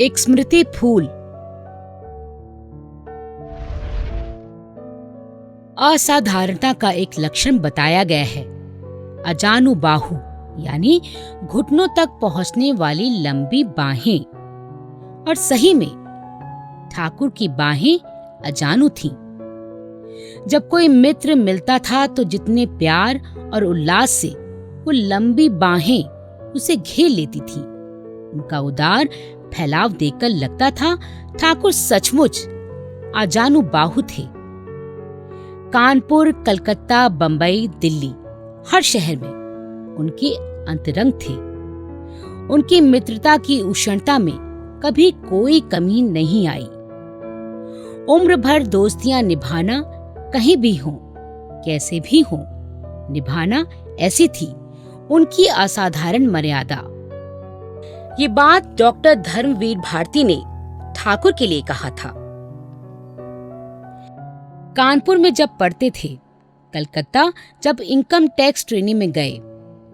एक स्मृति फूल। असाधारणता का एक लक्षण बताया गया है अजानुबाहु, यानी घुटनों तक पहुंचने वाली लंबी बाहें। और सही में ठाकुर की बाहें अजानु थीं। जब कोई मित्र मिलता था तो जितने प्यार और उल्लास से वो लंबी बाहें उसे घेर लेती थीं, उनका उदार फैलाव देखकर लगता था ठाकुर सचमुच अजानुबाहु थे। कानपुर, कलकत्ता, बंबई, दिल्ली, हर शहर में उनके अंतरंग थे। उनकी मित्रता की उष्णता में कभी कोई कमी नहीं आई। उम्र भर दोस्तियां निभाना, कहीं भी हो, कैसे भी हो, निभाना, ऐसी थी उनकी असाधारण मर्यादा। ये बात डॉक्टर धर्मवीर भारती ने ठाकुर के लिए कहा था। कानपुर में जब पढ़ते थे, कलकत्ता जब इनकम टैक्स ट्रेनिंग में गए,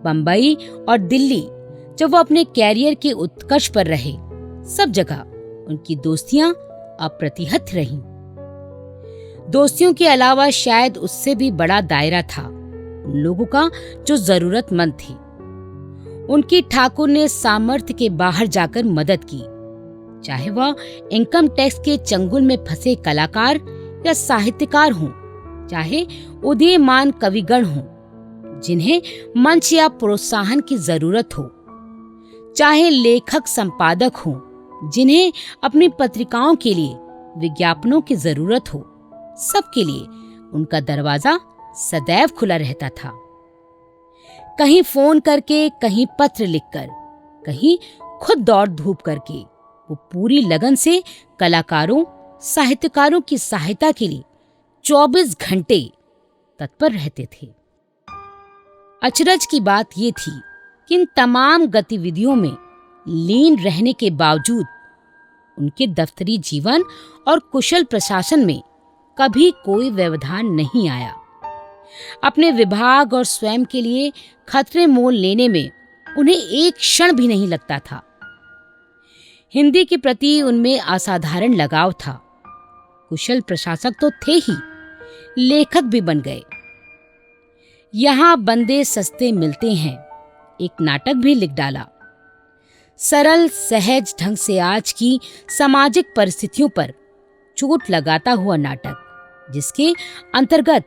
बंबई और दिल्ली जब वो अपने कैरियर के उत्कर्ष पर रहे, सब जगह उनकी दोस्तियां अप्रतिहत रहीं। दोस्तियों के अलावा शायद उससे भी बड़ा दायरा था उन लोगों का जो जरूरतमंद थे। उनकी ठाकुर ने सामर्थ्य के बाहर जाकर मदद की, चाहे वह इनकम टैक्स के चंगुल में फंसे कलाकार या साहित्यकार हों, चाहे उदीयमान कविगण हों जिन्हें मंच या प्रोत्साहन की जरूरत हो, चाहे लेखक संपादक हों जिन्हें अपनी पत्रिकाओं के लिए विज्ञापनों की जरूरत हो, सबके लिए उनका दरवाजा सदैव खुला रहता था। कहीं फोन करके, कहीं पत्र लिखकर, कहीं खुद दौड़ धूप करके वो पूरी लगन से कलाकारों, साहित्यकारों की सहायता के लिए 24 घंटे तत्पर रहते थे। अचरज की बात ये थी कि इन तमाम गतिविधियों में लीन रहने के बावजूद उनके दफ्तरी जीवन और कुशल प्रशासन में कभी कोई व्यवधान नहीं आया। अपने विभाग और स्वयं के लिए खतरे मोल लेने में उन्हें एक क्षण भी नहीं लगता था। हिंदी के प्रति उनमें असाधारण लगाव था। कुशल प्रशासक तो थे ही, लेखक भी बन गए। यहां बंदे सस्ते मिलते हैं, एक नाटक भी लिख डाला। सरल सहज ढंग से आज की सामाजिक परिस्थितियों पर चोट लगाता हुआ नाटक, जिसके अंतर्गत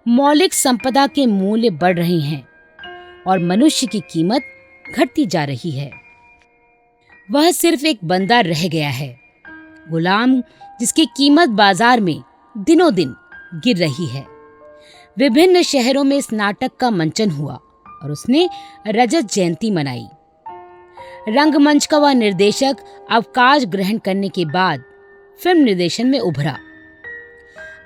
मौलिक संपदा के मूल्य बढ़ रहे हैं और मनुष्य की कीमत घटती जा रही है। वह सिर्फ एक बंदा रह गया है, गुलाम जिसकी कीमत बाजार में दिनों दिन गिर रही है। विभिन्न शहरों में इस नाटक का मंचन हुआ और उसने रजत जयंती मनाई। रंगमंच का वह निर्देशक अवकाश ग्रहण करने के बाद फिल्म निर्देशन में उभरा।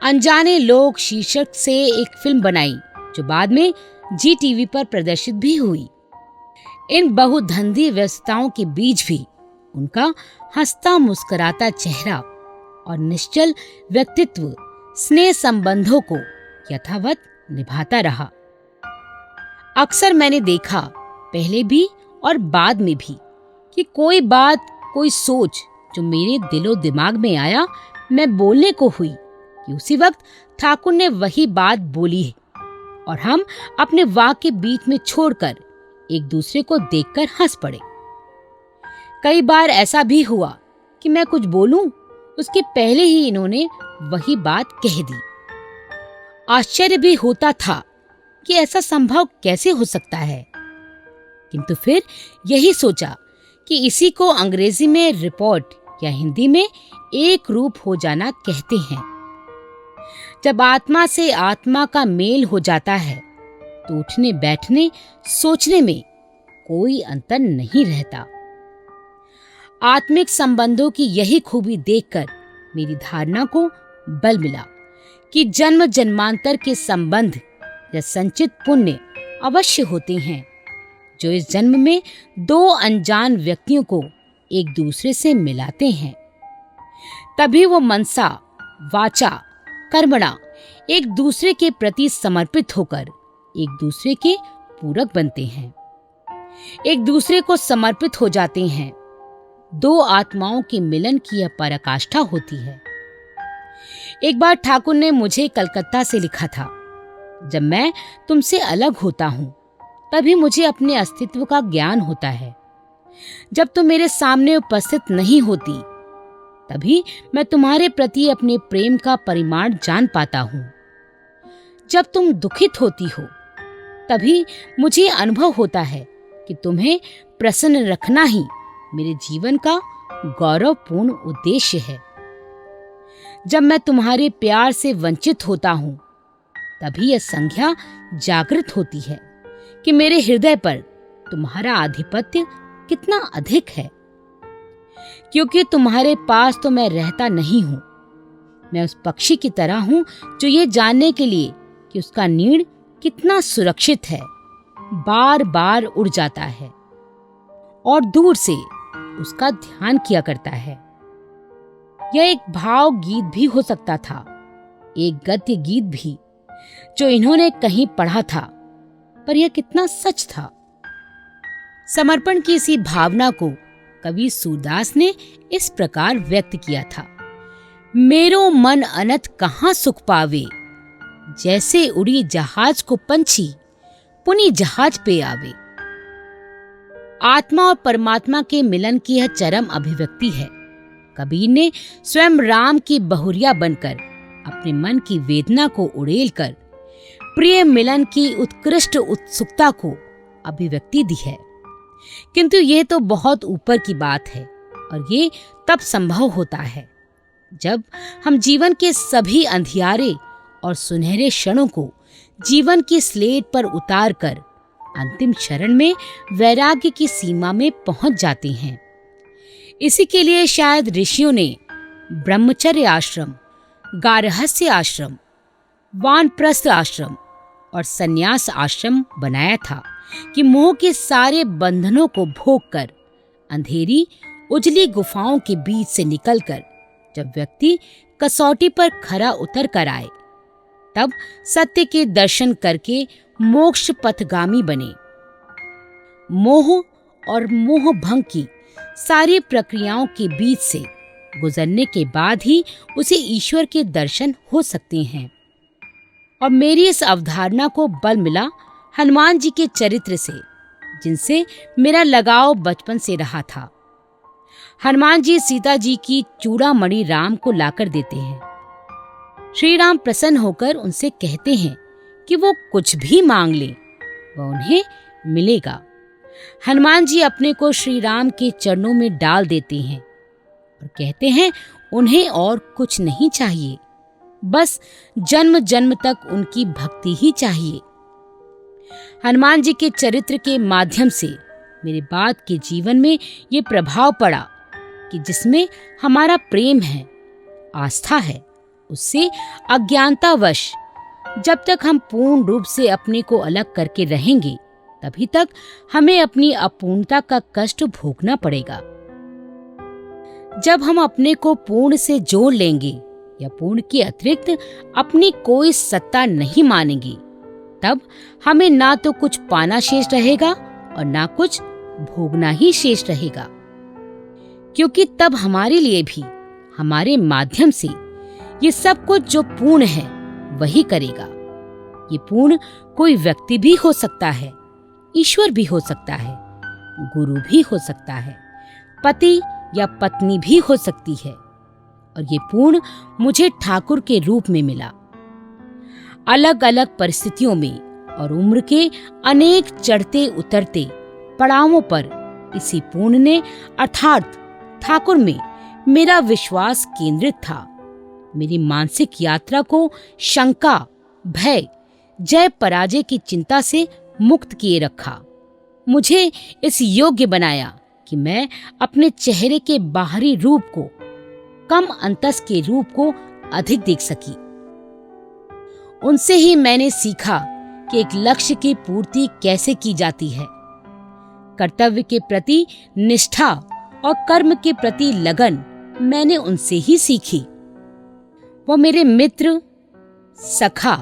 अनजाने लोग शीर्षक से एक फिल्म बनाई जो बाद में जी टीवी पर प्रदर्शित भी हुई। इन बहुधंधी व्यस्तताओं के बीच भी उनका हंसता मुस्कुराता चेहरा और निश्चल व्यक्तित्व स्नेह संबंधों को यथावत निभाता रहा। अक्सर मैंने देखा, पहले भी और बाद में भी, कि कोई बात, कोई सोच जो मेरे दिलो दिमाग में आया, मैं बोलने को हुई कि उसी वक्त ठाकुर ने वही बात बोली है और हम अपने वाक्य बीच में छोड़कर एक दूसरे को देखकर हंस पड़े। कई बार ऐसा भी हुआ कि मैं कुछ बोलूं, उसके पहले ही इन्होंने वही बात कह दी। आश्चर्य भी होता था कि ऐसा संभव कैसे हो सकता है, किंतु फिर यही सोचा कि इसी को अंग्रेजी में रिपोर्ट या हिंदी में एक रूप हो जाना कहते हैं। जब आत्मा से आत्मा का मेल हो जाता है तो उठने बैठने सोचने में कोई अंतर नहीं रहता। आत्मिक संबंधों की यही खूबी देखकर मेरी धारणा को बल मिला कि जन्म जन्मांतर के संबंध या संचित पुण्य अवश्य होते हैं जो इस जन्म में दो अनजान व्यक्तियों को एक दूसरे से मिलाते हैं। तभी वो मनसा वाचा कर्मणा एक दूसरे के प्रति समर्पित होकर एक दूसरे के पूरक बनते हैं, एक दूसरे को समर्पित हो जाते हैं। दो आत्माओं के मिलन की यह पराकाष्ठा होती है। एक बार ठाकुर ने मुझे कलकत्ता से लिखा था, जब मैं तुमसे अलग होता हूँ तभी मुझे अपने अस्तित्व का ज्ञान होता है। जब तुम मेरे सामने उपस्थित नहीं होती तभी मैं तुम्हारे प्रति अपने प्रेम का परिमाण जान पाता हूँ। जब तुम दुखित होती हो तभी मुझे अनुभव होता है कि तुम्हें प्रसन्न रखना ही मेरे जीवन का गौरवपूर्ण उद्देश्य है। जब मैं तुम्हारे प्यार से वंचित होता हूँ तभी यह संज्ञा जागृत होती है कि मेरे हृदय पर तुम्हारा आधिपत्य कितना अधिक है। क्योंकि तुम्हारे पास तो मैं रहता नहीं हूं, मैं उस पक्षी की तरह हूं जो ये जानने के लिए कि उसका नीड़ कितना सुरक्षित है बार बार उड़ जाता है और दूर से उसका ध्यान किया करता है। यह एक भाव गीत भी हो सकता था, एक गद्य गीत भी, जो इन्होंने कहीं पढ़ा था, पर यह कितना सच था। समर्पण की इसी भावना को कवि सूरदास ने इस प्रकार व्यक्त किया था। मेरो मन अनत कहाँ सुख पावे, जैसे उड़ी जहाज को पंछी पुनी जहाज पे आवे। आत्मा और परमात्मा के मिलन की यह चरम अभिव्यक्ति है। कबीर ने स्वयं राम की बहुरिया बनकर अपने मन की वेदना को उड़ेल कर प्रिय मिलन की उत्कृष्ट उत्सुकता को अभिव्यक्ति दी है। किंतु ये तो बहुत ऊपर की बात है और ये तब संभव होता है जब हम जीवन के सभी अंधियारे और सुनहरे क्षणों को जीवन की स्लेट पर उतार कर अंतिम चरण में वैराग्य की सीमा में पहुंच जाते हैं। इसी के लिए शायद ऋषियों ने ब्रह्मचर्य आश्रम, गारहस्थ्य आश्रम, वानप्रस्थ आश्रम और संन्यास आश्रम बनाया था कि मोह के सारे बंधनों को भोग कर अंधेरी उजली गुफाओं के बीच से निकलकर जब व्यक्ति कसौटी पर खरा उतर कर आए तब सत्य के दर्शन करके मोक्ष पथगामी बने। मोह और मोह भंग की सारी प्रक्रियाओं के बीच से गुजरने के बाद ही उसे ईश्वर के दर्शन हो सकते हैं। और मेरी इस अवधारणा को बल मिला हनुमान जी के चरित्र से, जिनसे मेरा लगाव बचपन से रहा था। हनुमान जी सीता जी की चूड़ामणि राम को लाकर देते हैं। श्री राम प्रसन्न होकर उनसे कहते हैं कि वो कुछ भी मांग ले, वह उन्हें मिलेगा। हनुमान जी अपने को श्री राम के चरणों में डाल देते हैं और कहते हैं उन्हें और कुछ नहीं चाहिए, बस जन्म जन्म तक उनकी भक्ति ही चाहिए। हनुमान जी के चरित्र के माध्यम से मेरे बाद के जीवन में ये प्रभाव पड़ा कि जिसमें हमारा प्रेम है, आस्था है, उससे अज्ञानतावश जब तक हम पूर्ण रूप से अपने को अलग करके रहेंगे तभी तक हमें अपनी अपूर्णता का कष्ट भोगना पड़ेगा। जब हम अपने को पूर्ण से जोड़ लेंगे या पूर्ण के अतिरिक्त अपनी कोई सत्ता नहीं मानेंगे, तब हमें ना तो कुछ पाना शेष रहेगा और ना कुछ भोगना ही शेष रहेगा। क्योंकि तब हमारे लिए भी हमारे माध्यम से ये सब कुछ जो पूर्ण है वही करेगा। ये पूर्ण कोई व्यक्ति भी हो सकता है, ईश्वर भी हो सकता है, गुरु भी हो सकता है, पति या पत्नी भी हो सकती है। और ये पूर्ण मुझे ठाकुर के रूप में मिला। अलग अलग परिस्थितियों में और उम्र के अनेक चढ़ते उतरते पड़ावों पर इसी पूर्ण ने अर्थात ठाकुर में मेरा विश्वास केंद्रित था। मेरी मानसिक यात्रा को शंका, भय, जय पराजय की चिंता से मुक्त किए रखा। मुझे इस योग्य बनाया कि मैं अपने चेहरे के बाहरी रूप को कम अंतस के रूप को अधिक देख सकी। उनसे ही मैंने सीखा कि एक लक्ष्य की पूर्ति कैसे की जाती है। कर्तव्य के प्रति निष्ठा और कर्म के प्रति लगन मैंने उनसे ही सीखी। वो मेरे मित्र, सखा,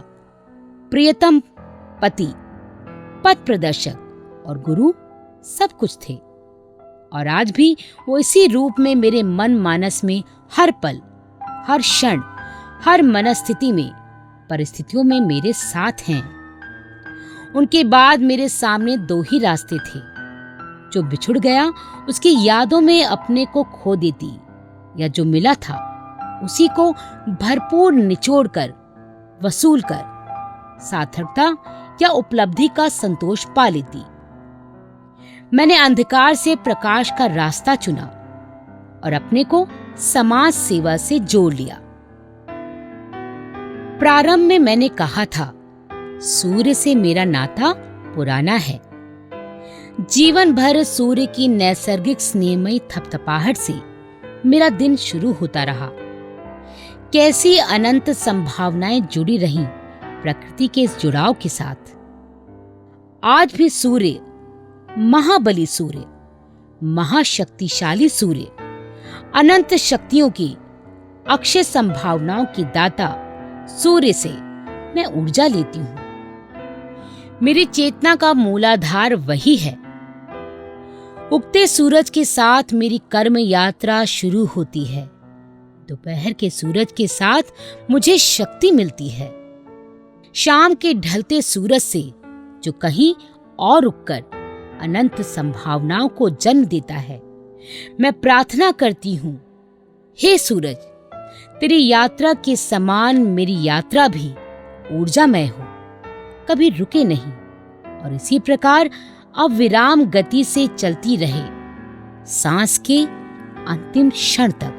प्रियतम पति, पथ प्रदर्शक और गुरु सब कुछ थे। और आज भी वो इसी रूप में मेरे मन मानस में हर पल, हर क्षण, हर मनस्थिति में, परिस्थितियों में मेरे साथ हैं। उनके बाद मेरे सामने दो ही रास्ते थे। जो बिछुड़ गया उसकी यादों में अपने को खो देती, या जो मिला था उसी को भरपूर निचोड़ कर, वसूल कर सार्थकता या उपलब्धि का संतोष पा लेती। मैंने अंधकार से प्रकाश का रास्ता चुना और अपने को समाज सेवा से जोड़ लिया। प्रारंभ में मैंने कहा था, सूर्य से मेरा नाता पुराना है। जीवन भर सूर्य की नैसर्गिक स्नेहमयी थपथपाहट से मेरा दिन शुरू होता रहा। कैसी अनंत संभावनाएं जुड़ी रहीं प्रकृति के इस जुड़ाव के साथ। आज भी सूर्य, महाबली सूर्य, महाशक्तिशाली सूर्य, अनंत शक्तियों की, अक्षय संभावनाओं की दाता सूर्य से मैं ऊर्जा लेती हूँ। मेरी चेतना का मूलाधार वही है। उगते सूरज के साथ मेरी कर्म यात्रा शुरू होती है। दोपहर के सूरज के साथ मुझे शक्ति मिलती है। शाम के ढलते सूरज से, जो कहीं और उगकर अनंत संभावनाओं को जन्म देता है, मैं प्रार्थना करती हूँ, हे सूरज, तेरी यात्रा के समान मेरी यात्रा भी ऊर्जामय हो, कभी रुके नहीं और इसी प्रकार अविराम गति से चलती रहे, सांस के अंतिम क्षण तक।